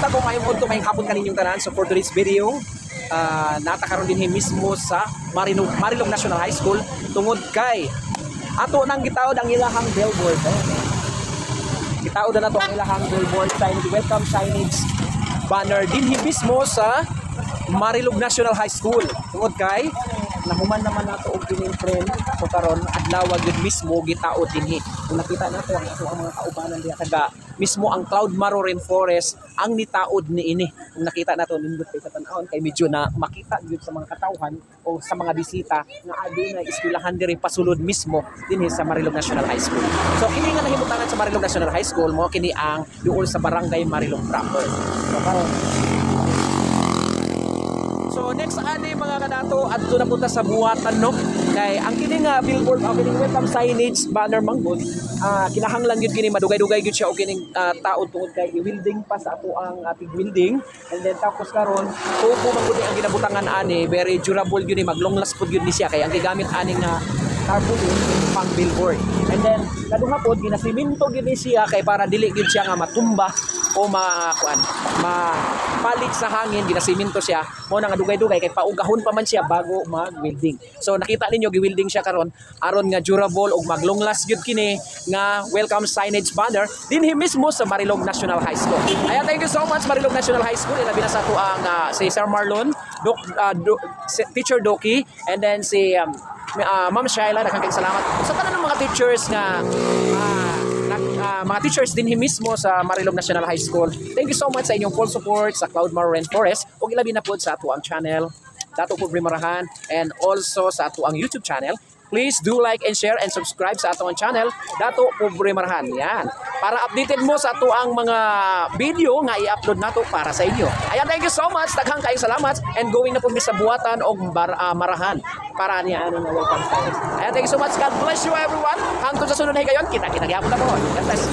Kumusta ko ngayong punto ngayong hapon kaninyong tanan? So for today's video, natakaroon din mismo sa Marilog National High School tungod kay ato nang gitaod ang ilahang billboard. Gitaod na to ang ilahang billboard signage, welcome signage banner din mismo sa Marilog National High School. Tungod kay nahuman naman nato og kining trend so karon adlaw gyud mismo gitaod dinhi. Kung nakita nato ang ato ang mga kaubanan diha taga mismo ang Cloud Maro Rainforest ang nitaod niini. Kung nakita nato nindot kay sa tan-awon kay medyo na makita gyud sa mga katawhan o sa mga bisita nga aduna eskwelahan diri pasulod mismo dinhi sa Marilog National High School. So kini nga nahimutanan sa Marilog National High School mo kini ang duol sa barangay Marilog proper. So next ani mga kanato adto na punta sa buwatan no kay ang kini nga billboard o kining welcome signage banner manggod kinahanglan gyud kini madugay-dugay gyud siya o kining taod tungod kay i-welding pa sa ato ang ating welding and then tapos karon tubo man gud ang ginabutangan ani very durable gyud ni maglong last pud gyud ni siya kay ang gigamit ani nga tarpaulin pang billboard and then kaduha pod ginasiminto gyud ni siya kay para dili gyud siya nga matumba o mapalit sa hangin ginasiminto siya mo nang dugay-dugay kay paugahon pa man siya bago mag-welding. So nakita ninyo gi-welding siya karon aron nga durable ug maglong last gyud kini nga welcome signage banner dinhi mismo sa Marilog National High School. Ayan, thank you so much Marilog National High School. Ilabi na sa ato ang si Sir Marlon, Teacher Doki and then si Ma'am Shaila, daghang salamat sa tanan ng mga teachers nga mga teachers din mismo sa Marilog National High School. Thank you so much sa inyong full support sa Cloud Maro Rainforest ug ilabi na pod sa ato ang channel Dato Pobre Marahan and also sa ato ang YouTube channel. Please do like and share and subscribe sa ato ang channel Dato Pobre Marahan. Yan. Para updated mo sa ato ang mga video nga i-upload nato para sa inyo. Ayan, thank you so much. Daghang kaayong salamat and going na po sa buwatan og Marahan para niya ano nga welcome service. Ayan, thank you so much. God bless you everyone. Hangtod sa sunod na higayon, kita-kita gyapon na po. God bless.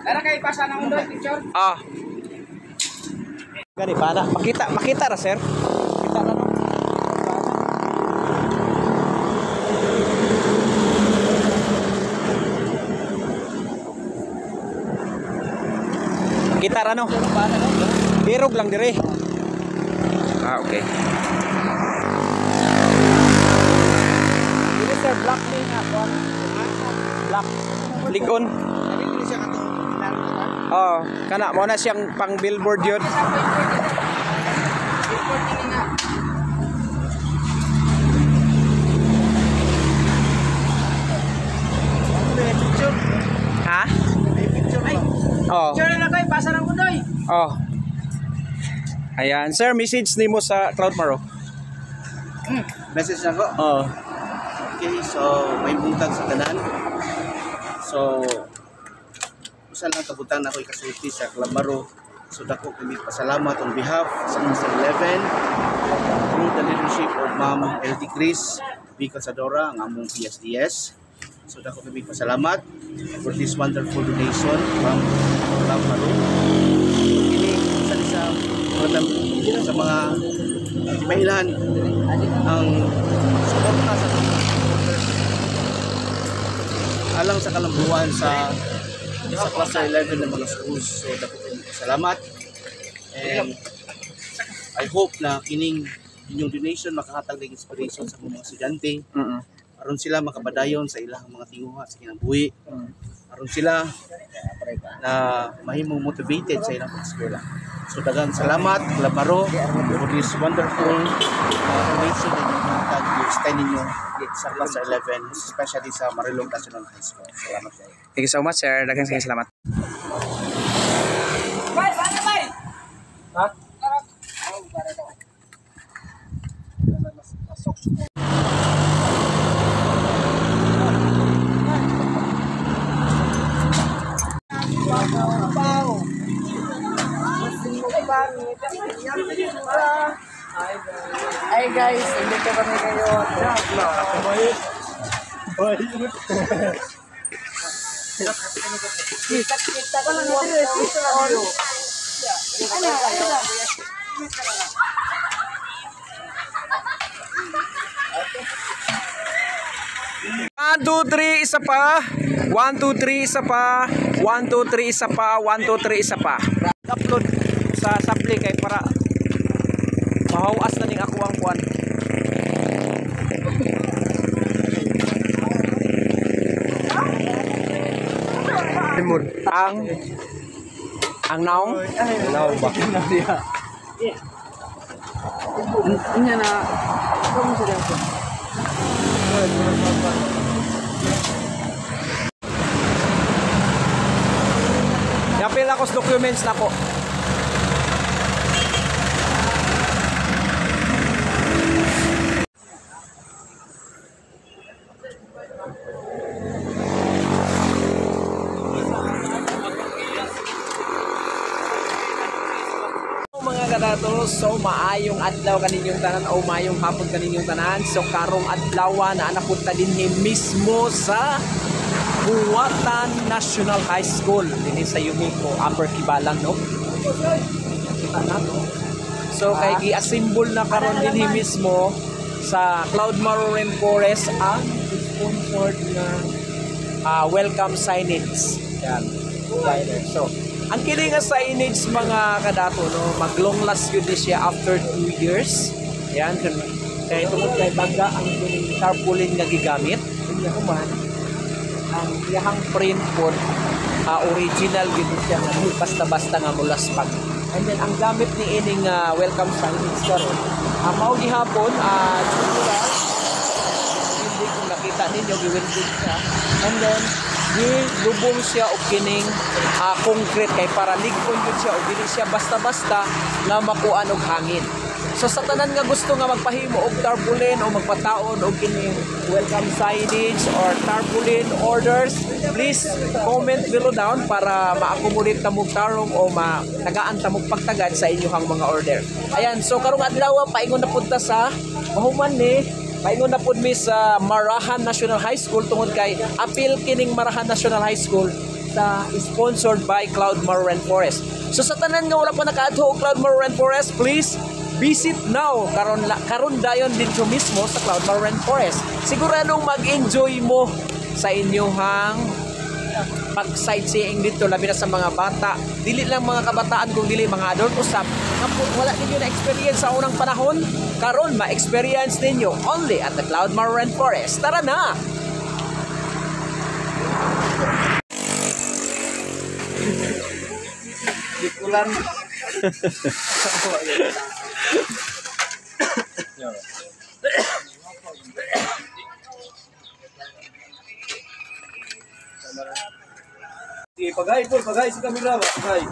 Ara kay pasa na undoy picture. Gani para makita ra sir. Kita ra no. Kita ra no. Birog lang dire. Okay. Ini sir black ni ako. Black. Ligon. Oh, kana mo na siyang pang billboard yun. Ha? Oh. Picture na kay pasa na undoy. Oh. Ayan, sir, message nimo sa Cloud Maro. Message na ko? Oh. Okay, so may buntag sa tanan. So usa lang kabutan ako ikasulti sa Cloud Maro. So dako kami pasalamat on behalf sa Mr. 11 through the leadership of Ma'am LT Chris B. Casadora, ang among PSDS. So dako kami pasalamat for this wonderful donation from Cloud Maro. Kini sa mga mailan ang suporta sa alang sa kalambuan sa cluster 11 ng mga schools. So dako kami salamat and I hope na kining inyong donation makahatag ng inspiration sa mga estudyante aron sila makabadayon sa ilang mga tinguha sa kinabuhi aron sila na mahimong motivated sa ilang pag-eskwela. So daghang salamat Cloud Maro for this wonderful donation that you extend ninyo sa cluster 11, especially sa Marilog National High School. Salamat kayo. Thank you so much, sir. Daghang salamat. Bay, bana bay. Ha? Hi guys, dito kami ngayon. Kita ko lang dito. 1, 2, 3, isa pa. 1, 2, 3, isa pa. 1, 2, 3, isa pa. 1, 2, 3, isa pa. Upload sa Sapli kay para mahawas na ning ako ang kuan. Ang naong? Naong ba? Inya na. Kamu sudah apa? Yapil ako sa documents na ko. Mga kadato, so maayong adlaw kaninyong tanan o maayong hapon kaninyong tanan. So karong adlaw na napunta dinhi mismo sa Buwatan National High School dinhi sa Yumiko, Upper Kibalang, no? Kita na to. So kay gi-assemble na karon dinhi mismo sa Cloudmar Rainforest ang sponsored na welcome signage. Yan. So ang kini nga signage mga kadato, no, maglong last yun siya after 2 years. Yan, kaya tungkol kay baga ang kining tarpaulin nga gigamit. Kanya human, ang iyahang print po, original yun siya, basta-basta nga mulaspag. And then ang gamit ni ining welcome signage karon, mao gihapon, hindi kung nakita ninyo, giwinding siya. And then lubong siya og kining concrete kay para ligon yun siya og dili siya basta-basta nga makuan og hangin. So sa tanan nga gusto nga magpahimo og tarpaulin o magpataon og kining welcome signage or tarpaulin orders, please comment below down para ma-accommodate ta mo tarong o tagaan ta mo pagtagad sa inyong mga order. Ayan, so karong adlaw paingon na punta sa mahuman ni paingon na pud mi sa Marahan National High School tungod kay apil kining Marahan National High School sa sponsored by Cloudmar Rainforest. So sa tanan nga wala pa nakaadto og Cloudmar Rainforest, please visit now karon dayon dito mismo sa Cloudmar Rainforest. Siguradong mag-enjoy mo sa inyong pag-sightseeing dito, labi na sa mga bata. Dili lang mga kabataan kung dili mga adult usap. Wala ninyo na experience sa unang panahon, karon ma-experience ninyo only at the Cloudmar Rainforest. Tara na! Bikulan. Sige, pagay sa kamera ba? Pagay.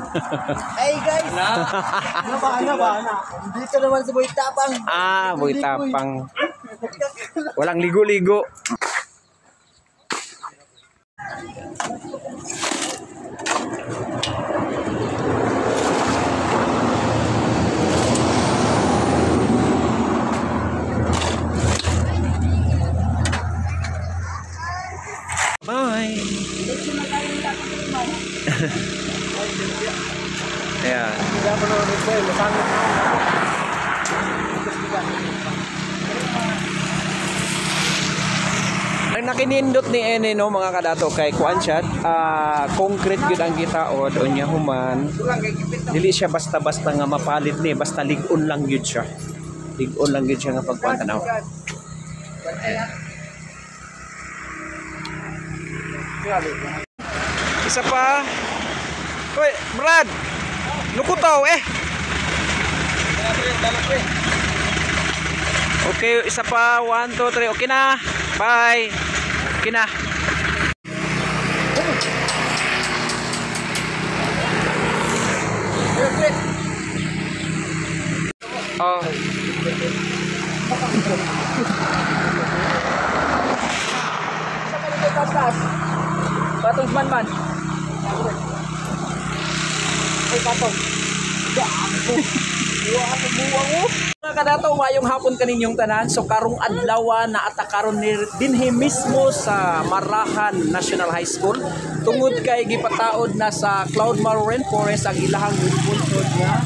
Hey guys! Ano ba? Dito naman sa Boy Tapang. Boy Tapang. Walang ligo-ligo. Bye. Ayan. Ang nakinindot ni Ene, no, mga kadato kay kuan siya, concrete gyud ang gitaod unya human. Dili siya basta-basta nga mapalit ni, basta lig-on lang gyud siya. Lig-on lang gyud siya nga pagkuan tanaw. Isa pa. Hoy, Brad. Lukutaw eh. Okay, isa pa. 1, 2, 3. Okay na. Bye. Okay na. Oh. Patong man. Ay, patong. Mga kadato, mayong hapon kaninyong tanan. So karong adlaw na atakaron dinhi mismo sa Marahan National High School. Tungod kay gipataod na sa Cloudmar Rainforest ang ilahang sponsor nga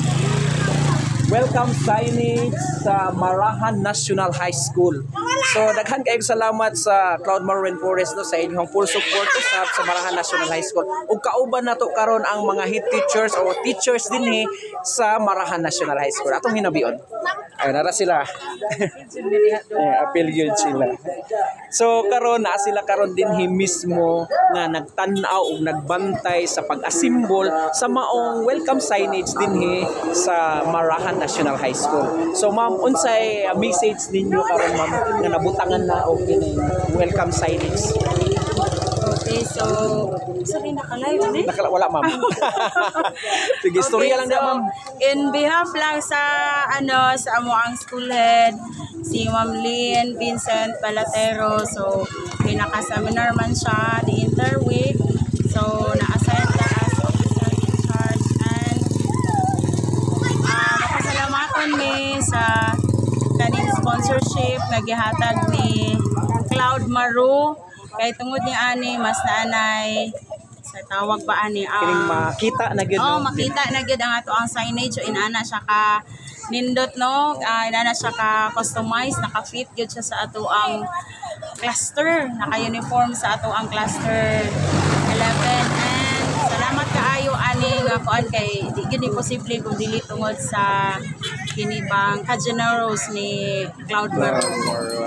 welcome signage sa Marahan National High School. So daghan kayong salamat sa Cloudmore Rainforest no, sa inyong full support sa Marahan National High School. Ug kauban nato karon ang mga head teachers o teachers dinhi sa Marahan National High School. Atong hinabion. Ay nara sila. Appeal yun sila. So karon naa sila karon dinhi mismo nga nagtan-aw ug nagbantay sa pag-asimbol sa maong welcome signage dinhi sa Marahan National High School. So ma'am, unsay message ninyo karon ma'am nga nabutangan na og kini welcome signage? Okay, so sorry naka-live ni. Wala ma'am. Sige, istorya lang daw ma'am. In behalf lang sa sa amo ang school head, si Ma'am Lynn Vincent Palatero. So pinaka-seminar man siya the interweek. So na-assign ka as officer in charge and nakasalamatan mi sa kaning sponsorship nga gihatag ni Cloud Maru. Kay tungod ni ani mas naanay sa tawag ba ani Kining makita na gyud. oh, makita na gyud ang ato ang signage so inana siya ka nindot no, inana siya ka customize, naka-fit gyud siya sa ato ang cluster, naka-uniform sa ato ang cluster 11 and salamat kaayo ani nga kuan kay di gyud ni posible kung dili tungod sa kini bang ka-generous ni Cloud Maru.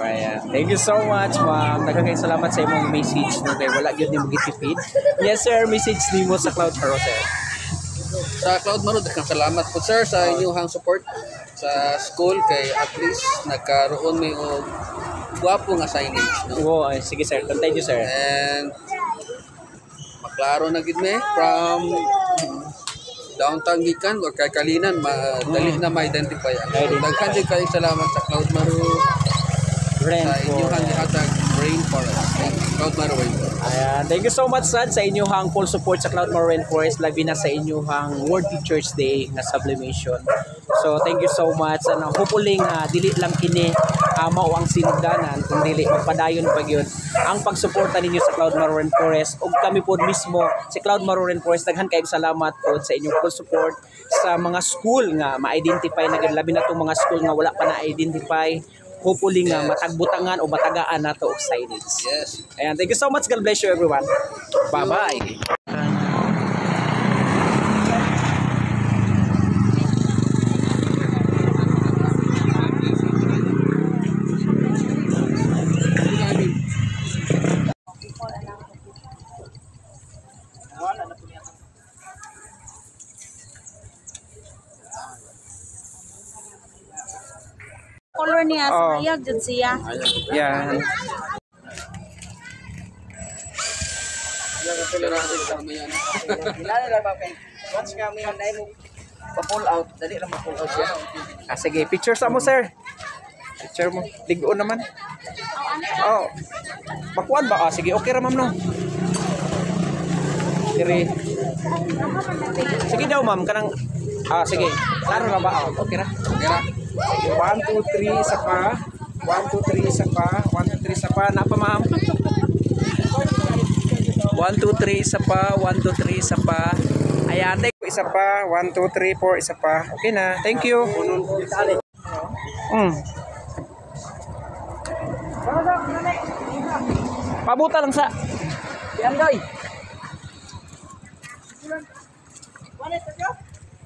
Ayan. Thank you so much, ma'am. Nagkakay salamat sa imong message no kay wala gyud nimo gitipid. Yes sir, message nimo sa Cloud Maru sir. Sa Cloud Maru, daghang salamat po sir sa inyong support sa school kay at least nagkaroon may og gwapo nga signage no. Oo, ay, sige sir. Thank you sir. And maklaro na gid me from downtown gikan or kay Kalinan madali na ma-identify. Daghan din kayo salamat sa Cloud Maru sa inyong gihatag Rainforest. Cloud Maru Rainforest. Ayan. Thank you so much sad sa inyong full support sa Cloudmore Rainforest labi na sa inyong World Teachers Day na sublimation. So thank you so much and hopefully dili lang kini mao ang sinugdanan kung dili magpadayon pa gyud ang pagsuporta ninyo sa Cloudmore Rainforest ug kami pod mismo si Cloudmore Rainforest daghan kayong salamat pod sa inyong full support sa mga school nga ma-identify na gyud labi na tong mga school nga wala pa na-identify. Hopefully nga matagbutangan o matagaan nato og signage. Yes. Ayan, thank you so much. God bless you everyone. Bye-bye. Color niya Oh. sayag jud siya. Yan. Once kami anday mo pa-pull out, dali lang ma-pull out siya. Sige, picture sa mo sir. Picture mo. Ligo naman. Oh. Bakuan ba? Sige, okay ra ma'am no. Dire. Sige daw ma'am kanang sige. Klaro na ba? Okay ra. Okay ra. 1, 2, 3 isa pa. 1, 2, 3 isa pa. 1, 2, 3 isa pa. Napa ma'am? 1, 2, 3 isa pa. 1, 2, 3 isa pa. Ayan, thank you. Isa pa. 1, 2, 3, 4 isa pa. Okay na. Thank you. Pabuta lang sa. Yan doy.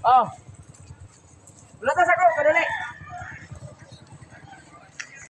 Oh. Wala ka sa ko, kadali.